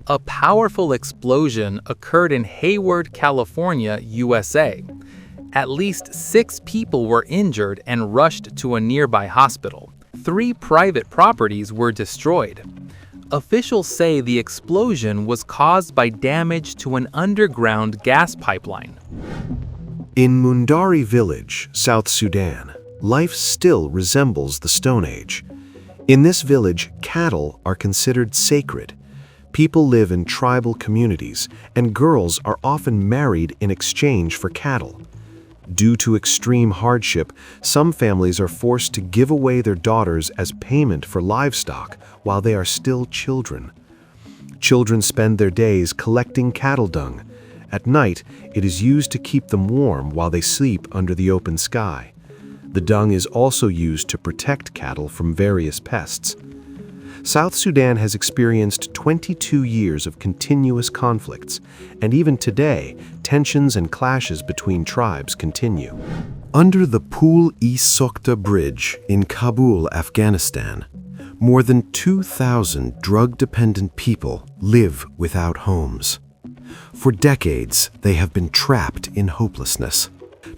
A powerful explosion occurred in Hayward, California, USA. At least 6 people were injured and rushed to a nearby hospital. 3 private properties were destroyed. Officials say the explosion was caused by damage to an underground gas pipeline. In Mundari village, South Sudan, life still resembles the Stone Age. In this village, cattle are considered sacred. People live in tribal communities, and girls are often married in exchange for cattle. Due to extreme hardship, some families are forced to give away their daughters as payment for livestock while they are still children. Children spend their days collecting cattle dung. At night, it is used to keep them warm while they sleep under the open sky. The dung is also used to protect cattle from various pests. South Sudan has experienced 22 years of continuous conflicts, and even today, tensions and clashes between tribes continue. Under the Pool-e Sokta Bridge in Kabul, Afghanistan, more than 2,000 drug-dependent people live without homes. For decades, they have been trapped in hopelessness.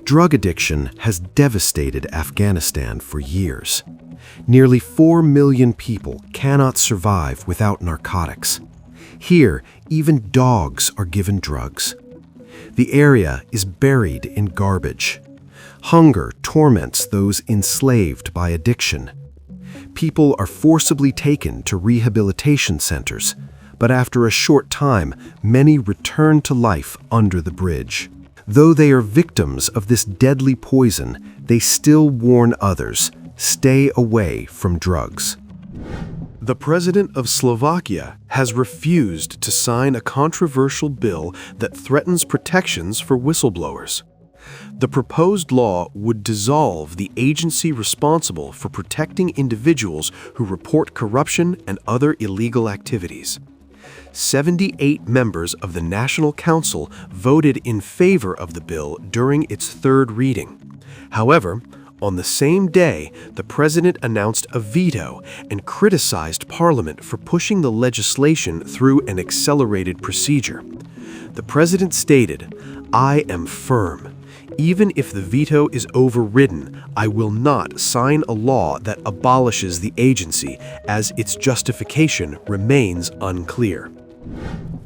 Drug addiction has devastated Afghanistan for years. Nearly 4 million people cannot survive without narcotics. Here, even dogs are given drugs. The area is buried in garbage. Hunger torments those enslaved by addiction. People are forcibly taken to rehabilitation centers, but after a short time, many return to life under the bridge. Though they are victims of this deadly poison, they still warn others, stay away from drugs. The president of Slovakia has refused to sign a controversial bill that threatens protections for whistleblowers. The proposed law would dissolve the agency responsible for protecting individuals who report corruption and other illegal activities. 78 members of the National Council voted in favor of the bill during its third reading. However, on the same day, the president announced a veto and criticized Parliament for pushing the legislation through an accelerated procedure. The president stated, "I am firm. Even if the veto is overridden, I will not sign a law that abolishes the agency, as its justification remains unclear."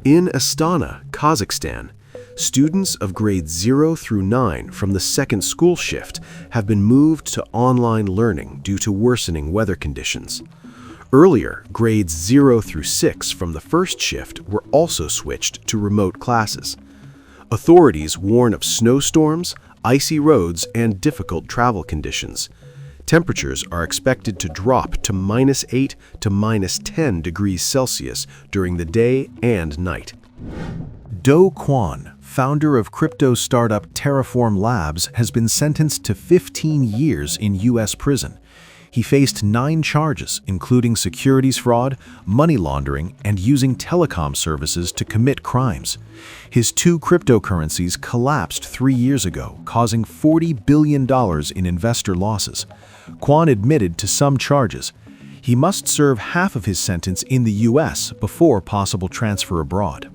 In Astana, Kazakhstan, students of grades 0 through 9 from the second school shift have been moved to online learning due to worsening weather conditions. Earlier, grades 0 through 6 from the first shift were also switched to remote classes. Authorities warn of snowstorms, icy roads, and difficult travel conditions. Temperatures are expected to drop to -8 to -10 degrees Celsius during the day and night. Do Kwon, founder of crypto startup Terraform Labs, has been sentenced to 15 years in U.S. prison. He faced 9 charges, including securities fraud, money laundering, and using telecom services to commit crimes. His 2 cryptocurrencies collapsed 3 years ago, causing $40 billion in investor losses. Kwon admitted to some charges. He must serve half of his sentence in the U.S. before possible transfer abroad.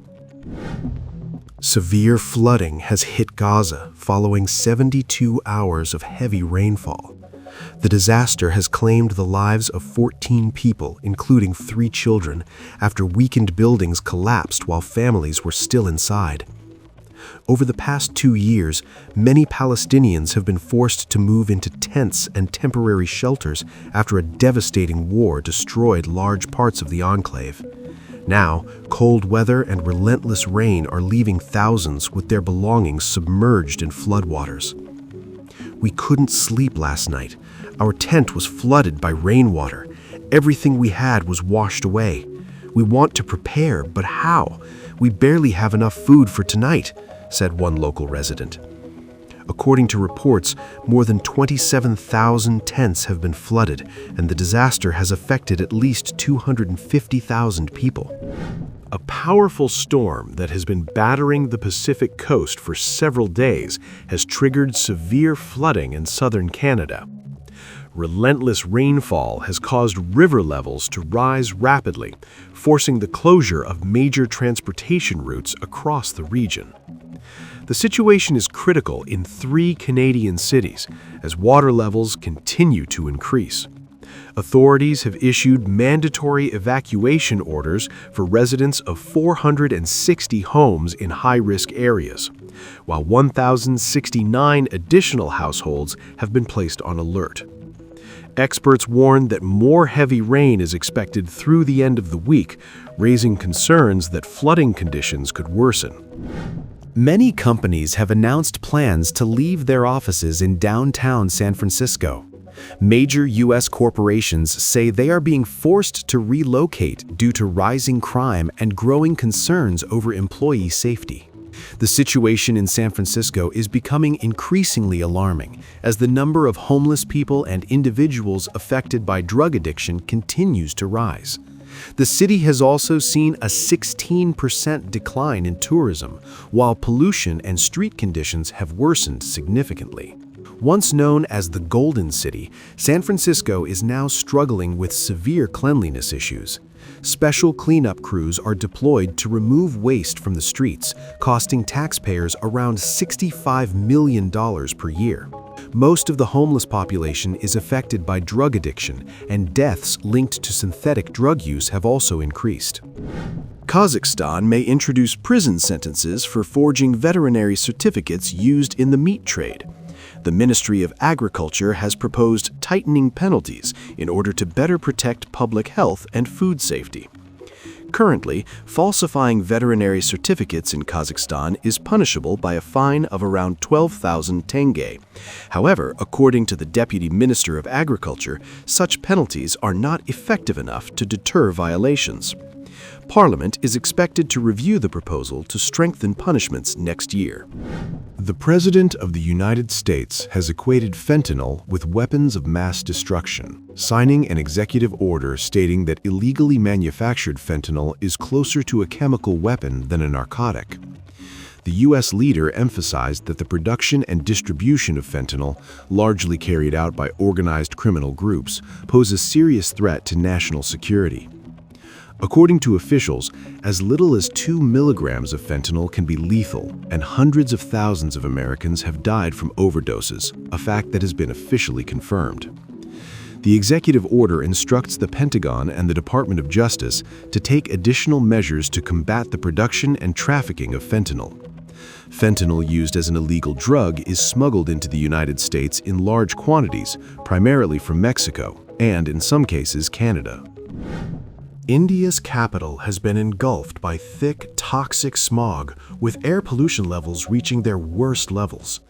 Severe flooding has hit Gaza following 72 hours of heavy rainfall. The disaster has claimed the lives of 14 people, including 3 children, after weakened buildings collapsed while families were still inside. Over the past 2 years, many Palestinians have been forced to move into tents and temporary shelters after a devastating war destroyed large parts of the enclave. Now, cold weather and relentless rain are leaving thousands with their belongings submerged in floodwaters. We couldn't sleep last night. Our tent was flooded by rainwater. Everything we had was washed away. We want to prepare, but how? We barely have enough food for tonight, said one local resident. According to reports, more than 27,000 tents have been flooded, and the disaster has affected at least 250,000 people. A powerful storm that has been battering the Pacific coast for several days has triggered severe flooding in southern Canada. Relentless rainfall has caused river levels to rise rapidly, forcing the closure of major transportation routes across the region. The situation is critical in 3 Canadian cities as water levels continue to increase. Authorities have issued mandatory evacuation orders for residents of 460 homes in high-risk areas, while 1,069 additional households have been placed on alert. Experts warn that more heavy rain is expected through the end of the week, raising concerns that flooding conditions could worsen. Many companies have announced plans to leave their offices in downtown San Francisco. Major U.S. corporations say they are being forced to relocate due to rising crime and growing concerns over employee safety. The situation in San Francisco is becoming increasingly alarming as the number of homeless people and individuals affected by drug addiction continues to rise. The city has also seen a 16% decline in tourism, while pollution and street conditions have worsened significantly. Once known as the Golden City, San Francisco is now struggling with severe cleanliness issues. Special cleanup crews are deployed to remove waste from the streets, costing taxpayers around $65 million per year. Most of the homeless population is affected by drug addiction, and deaths linked to synthetic drug use have also increased. Kazakhstan may introduce prison sentences for forging veterinary certificates used in the meat trade. The Ministry of Agriculture has proposed tightening penalties in order to better protect public health and food safety. Currently, falsifying veterinary certificates in Kazakhstan is punishable by a fine of around 12,000 tenge. However, according to the Deputy Minister of Agriculture, such penalties are not effective enough to deter violations. Parliament is expected to review the proposal to strengthen punishments next year. The President of the United States has equated fentanyl with weapons of mass destruction, signing an executive order stating that illegally manufactured fentanyl is closer to a chemical weapon than a narcotic. The U.S. leader emphasized that the production and distribution of fentanyl, largely carried out by organized criminal groups, pose a serious threat to national security. According to officials, as little as 2 milligrams of fentanyl can be lethal, and hundreds of thousands of Americans have died from overdoses, a fact that has been officially confirmed. The executive order instructs the Pentagon and the Department of Justice to take additional measures to combat the production and trafficking of fentanyl. Fentanyl, used as an illegal drug, is smuggled into the United States in large quantities, primarily from Mexico, and in some cases, Canada. India's capital has been engulfed by thick, toxic smog, with air pollution levels reaching their worst levels.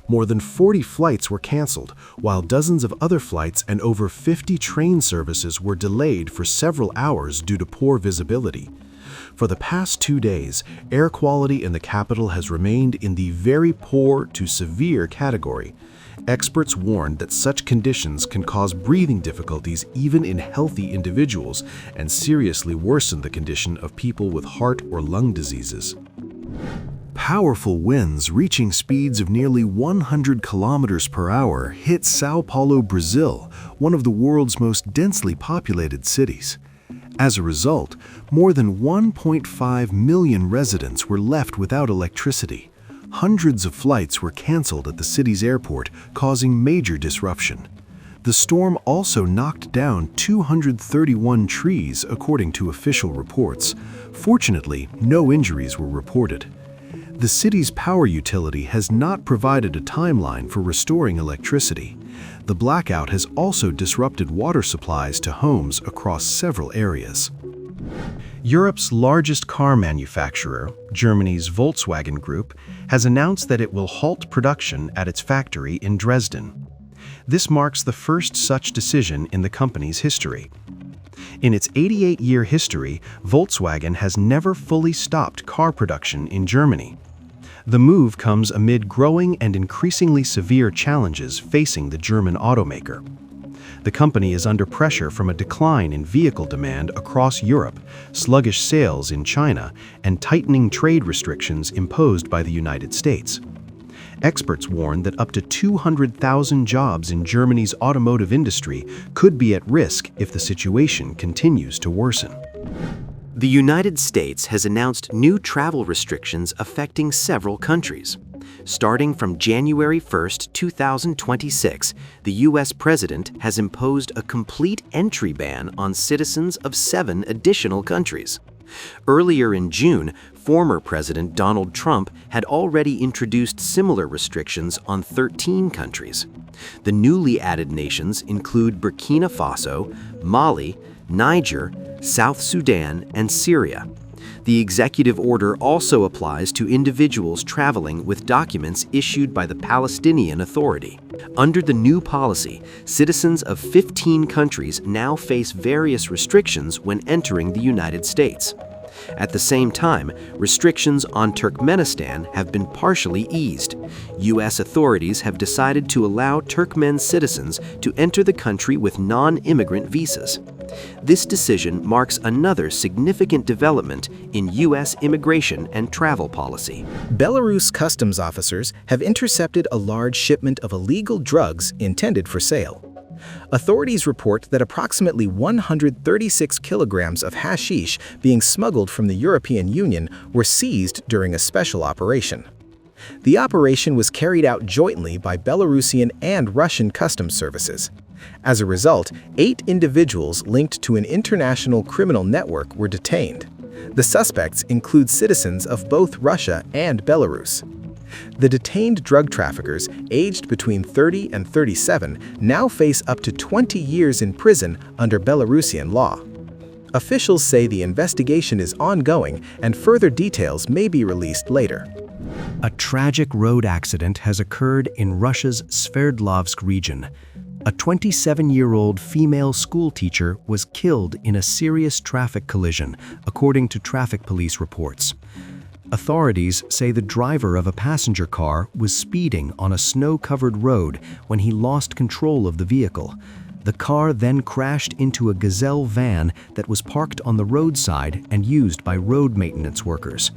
More than 40 flights were canceled, while dozens of other flights and over 50 train services were delayed for several hours due to poor visibility. For the past 2 days, air quality in the capital has remained in the very poor to severe category. Experts warned that such conditions can cause breathing difficulties even in healthy individuals and seriously worsen the condition of people with heart or lung diseases. Powerful winds reaching speeds of nearly 100 kilometers per hour hit São Paulo, Brazil, one of the world's most densely populated cities. As a result, more than 1.5 million residents were left without electricity. Hundreds of flights were canceled at the city's airport, causing major disruption. The storm also knocked down 231 trees, according to official reports. Fortunately, no injuries were reported. The city's power utility has not provided a timeline for restoring electricity. The blackout has also disrupted water supplies to homes across several areas. Europe's largest car manufacturer, Germany's Volkswagen Group, has announced that it will halt production at its factory in Dresden. This marks the first such decision in the company's history. In its 88-year history, Volkswagen has never fully stopped car production in Germany. The move comes amid growing and increasingly severe challenges facing the German automaker. The company is under pressure from a decline in vehicle demand across Europe, sluggish sales in China, and tightening trade restrictions imposed by the United States. Experts warn that up to 200,000 jobs in Germany's automotive industry could be at risk if the situation continues to worsen. The United States has announced new travel restrictions affecting several countries. Starting from January 1, 2026, the U.S. President has imposed a complete entry ban on citizens of 7 additional countries. Earlier in June, former President Donald Trump had already introduced similar restrictions on 13 countries. The newly added nations include Burkina Faso, Mali, Niger, South Sudan, and Syria. The executive order also applies to individuals traveling with documents issued by the Palestinian Authority. Under the new policy, citizens of 15 countries now face various restrictions when entering the United States. At the same time, restrictions on Turkmenistan have been partially eased. U.S. authorities have decided to allow Turkmen citizens to enter the country with non-immigrant visas. This decision marks another significant development in U.S. immigration and travel policy. Belarus customs officers have intercepted a large shipment of illegal drugs intended for sale. Authorities report that approximately 136 kilograms of hashish being smuggled from the European Union were seized during a special operation. The operation was carried out jointly by Belarusian and Russian customs services. As a result, 8 individuals linked to an international criminal network were detained. The suspects include citizens of both Russia and Belarus. The detained drug traffickers, aged between 30 and 37, now face up to 20 years in prison under Belarusian law. Officials say the investigation is ongoing and further details may be released later. A tragic road accident has occurred in Russia's Sverdlovsk region. A 27-year-old female schoolteacher was killed in a serious traffic collision, according to traffic police reports. Authorities say the driver of a passenger car was speeding on a snow-covered road when he lost control of the vehicle. The car then crashed into a Gazelle van that was parked on the roadside and used by road maintenance workers.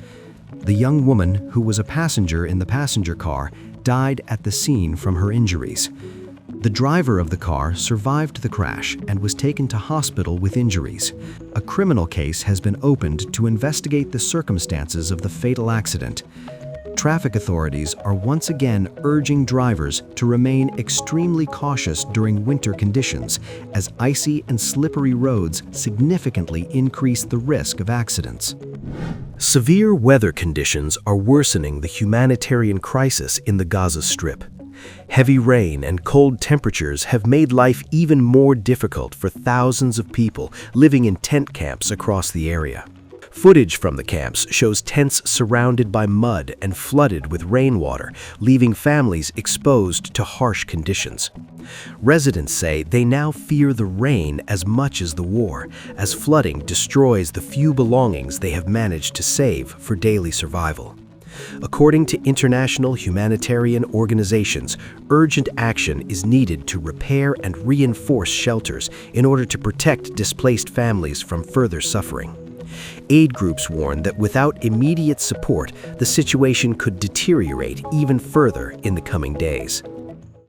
The young woman, who was a passenger in the passenger car, died at the scene from her injuries. The driver of the car survived the crash and was taken to hospital with injuries. A criminal case has been opened to investigate the circumstances of the fatal accident. Traffic authorities are once again urging drivers to remain extremely cautious during winter conditions, as icy and slippery roads significantly increase the risk of accidents. Severe weather conditions are worsening the humanitarian crisis in the Gaza Strip. Heavy rain and cold temperatures have made life even more difficult for thousands of people living in tent camps across the area. Footage from the camps shows tents surrounded by mud and flooded with rainwater, leaving families exposed to harsh conditions. Residents say they now fear the rain as much as the war, as flooding destroys the few belongings they have managed to save for daily survival. According to international humanitarian organizations, urgent action is needed to repair and reinforce shelters in order to protect displaced families from further suffering. Aid groups warn that without immediate support, the situation could deteriorate even further in the coming days.